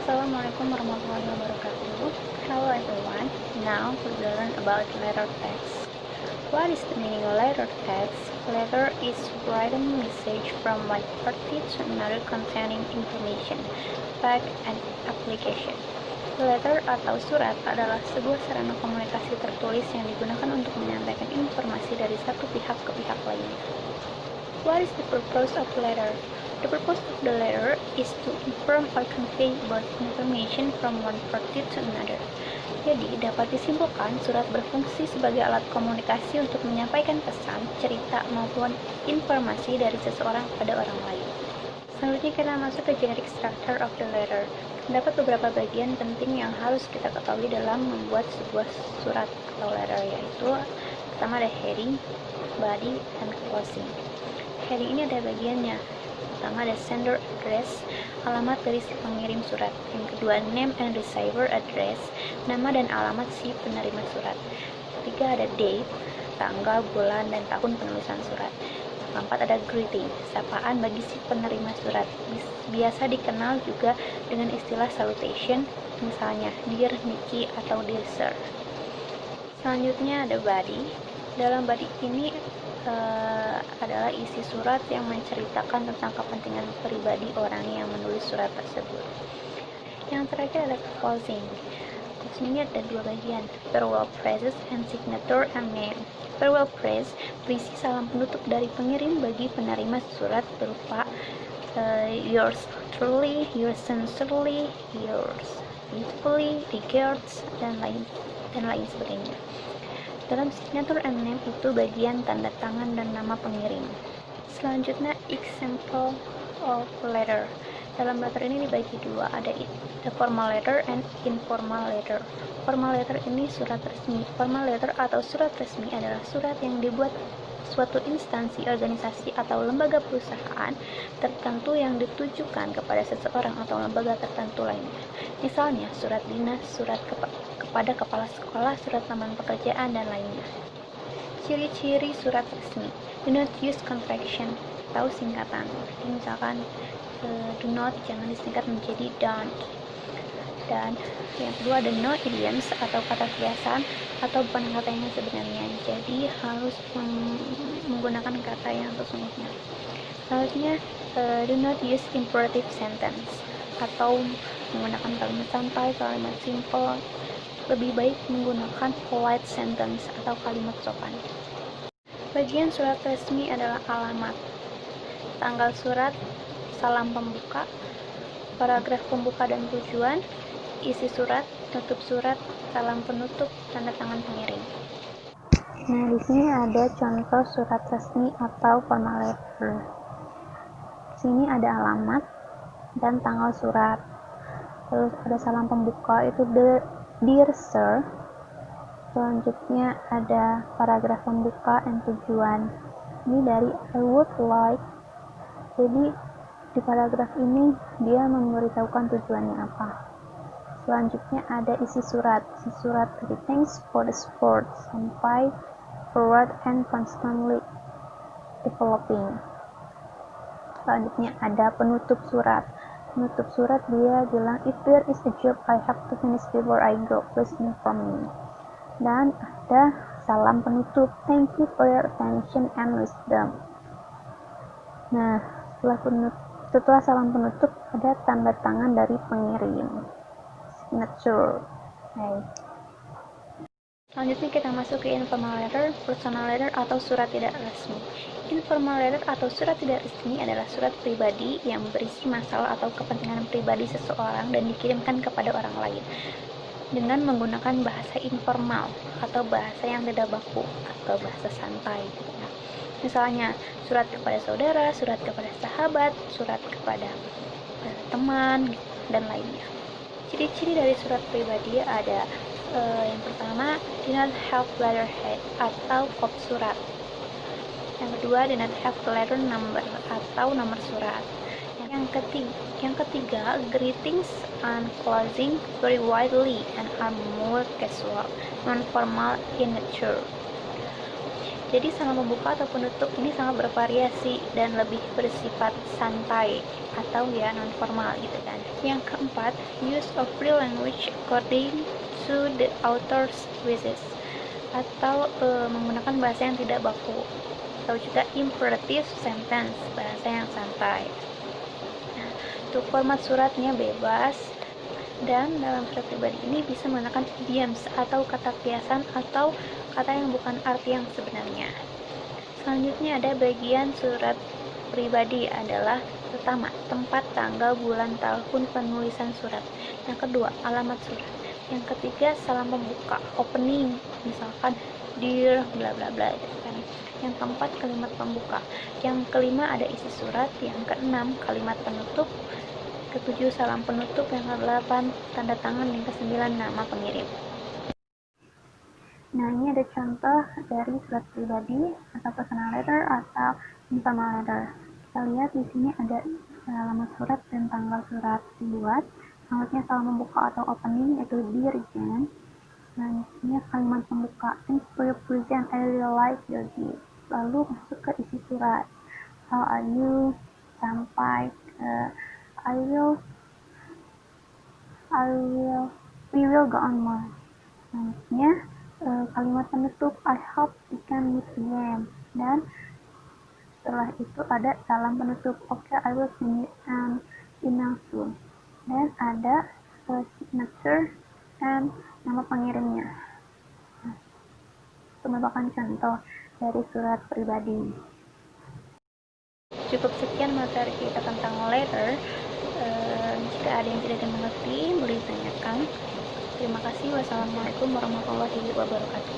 Assalamualaikum warahmatullahi wabarakatuh. Hello everyone. Now we will learn about letter text. What is the meaning of letter text? Letter is written message from one party to another containing information, fact, and application. Letter atau surat adalah sebuah sarana komunikasi tertulis yang digunakan untuk menyampaikan informasi dari satu pihak ke pihak lainnya. What is the purpose of letter? The purpose of the letter is to inform or convey about information from one party to another. Jadi, dapat disimpulkan surat berfungsi sebagai alat komunikasi untuk menyampaikan pesan, cerita, maupun informasi dari seseorang kepada orang lain. Selanjutnya kita masuk ke generic structure of the letter. Terdapat beberapa bagian penting yang harus kita ketahui dalam membuat sebuah surat atau letter, yaitu pertama ada heading, body, dan closing. Heading ini ada bagiannya. Pertama ada sender address, alamat dari si pengirim surat. Yang kedua name and receiver address, nama dan alamat si penerima surat. Ketiga ada date, tanggal, bulan, dan tahun penulisan surat. Keempat ada greeting, sapaan bagi si penerima surat. Biasa dikenal juga dengan istilah salutation, misalnya Dear Nikki atau Dear Sir. Selanjutnya ada body. Dalam body ini adalah isi surat yang menceritakan tentang kepentingan pribadi orang yang menulis surat tersebut. Yang terakhir ada closing. Closing ini ada dua bagian, farewell phrases and signature and name. Farewell phrase berisi salam penutup dari pengirim bagi penerima surat berupa yours truly, yours sincerely, yours beautifully, regards, dan lain sebagainya. Dalam signature and name itu bagian tanda tangan dan nama pengirim. Selanjutnya example of letter. Dalam letter ini dibagi dua, ada formal letter and informal letter. Formal letter ini surat resmi. Formal letter atau surat resmi adalah surat yang dibuat suatu instansi, organisasi, atau lembaga perusahaan tertentu yang ditujukan kepada seseorang atau lembaga tertentu lainnya. Misalnya, surat dinas, surat kepada kepala sekolah, surat taman pekerjaan, dan lainnya. Ciri-ciri surat resmi. Do not use contraction atau singkatan. Jadi misalkan do not jangan disingkat menjadi don't. Dan yang kedua ada no idioms atau kata kiasan atau bukan kata yang sebenarnya. Jadi harus menggunakan kata yang sesungguhnya. Selanjutnya do not use imperative sentence atau menggunakan kalimat santai, kalimat simple. Lebih baik menggunakan polite sentence atau kalimat sopan. Bagian surat resmi adalah alamat, tanggal surat, salam pembuka, paragraf pembuka dan tujuan, isi surat, tutup surat, salam penutup, tanda tangan pengirim. Nah, di sini ada contoh surat resmi atau formal letter. Di sini ada alamat dan tanggal surat. Terus ada salam pembuka itu Dear Sir. Selanjutnya ada paragraf pembuka dan tujuan. Ini dari I would like. Jadi di paragraf ini dia memberitahukan tujuannya apa. Selanjutnya ada isi surat. Isi surat dari thanks for the support, sampai forward and constantly developing. Selanjutnya ada penutup surat. Penutup surat dia bilang if there is a job I have to finish before I go, please inform me. Dan ada salam penutup, thank you for your attention and wisdom. Nah, setelah salam penutup ada tanda tangan dari pengirim, signature. Selanjutnya kita masuk ke informal letter, personal letter atau surat tidak resmi. Informal letter atau surat tidak resmi adalah surat pribadi yang berisi masalah atau kepentingan pribadi seseorang dan dikirimkan kepada orang lain dengan menggunakan bahasa informal atau bahasa yang tidak baku atau bahasa santai. Misalnya surat kepada saudara, surat kepada sahabat, surat kepada teman, dan lainnya. Ciri-ciri dari surat pribadi ada yang pertama, do not have letterhead atau kop surat. Yang kedua, do not have letter number atau nomor surat. Yang ketiga, greetings and closing vary widely and are more casual, non-formal in nature. Jadi salam membuka atau penutup ini sangat bervariasi dan lebih bersifat santai atau ya non formal gitu kan. Yang keempat, use of free language according to the author's wishes, atau menggunakan bahasa yang tidak baku, atau juga imperative sentence, bahasa yang santai. Nah, untuk format suratnya bebas, dan dalam surat pribadi ini bisa menggunakan idioms atau kata kiasan atau kata yang bukan arti yang sebenarnya. Selanjutnya ada bagian surat pribadi adalah pertama, tempat, tanggal, bulan, tahun penulisan surat. Yang kedua, alamat surat. Yang ketiga, salam pembuka, opening, misalkan dear bla bla bla gitu kan. Yang keempat, kalimat pembuka. Yang kelima ada isi surat. Yang keenam, kalimat penutup. Ketujuh, salam penutup. Yang kedelapan, tanda tangan. Yang kesembilan, nama pengirim. Nah, ini ada contoh dari surat pribadi atau personal letter atau informal letter. Kita lihat di sini ada alamat surat dan tanggal surat dibuat. Selanjutnya salam membuka atau opening, yaitu Dear Jen. Selanjutnya kalimat pembuka, thanks for your present, I really like your gift. Lalu masuk ke isi surat. How are you? Sampai we will go on more. Selanjutnya kalimat penutup, I hope we can meet again. Dan setelah itu ada salam penutup, okay, I will send you an email soon. Dan ada signature dan nama pengirimnya. Itu merupakan contoh dari surat pribadi. Cukup sekian materi kita tentang letter. Jika ada yang tidak dimengerti, boleh ditanyakan. Terima kasih. Wassalamualaikum warahmatullahi wabarakatuh.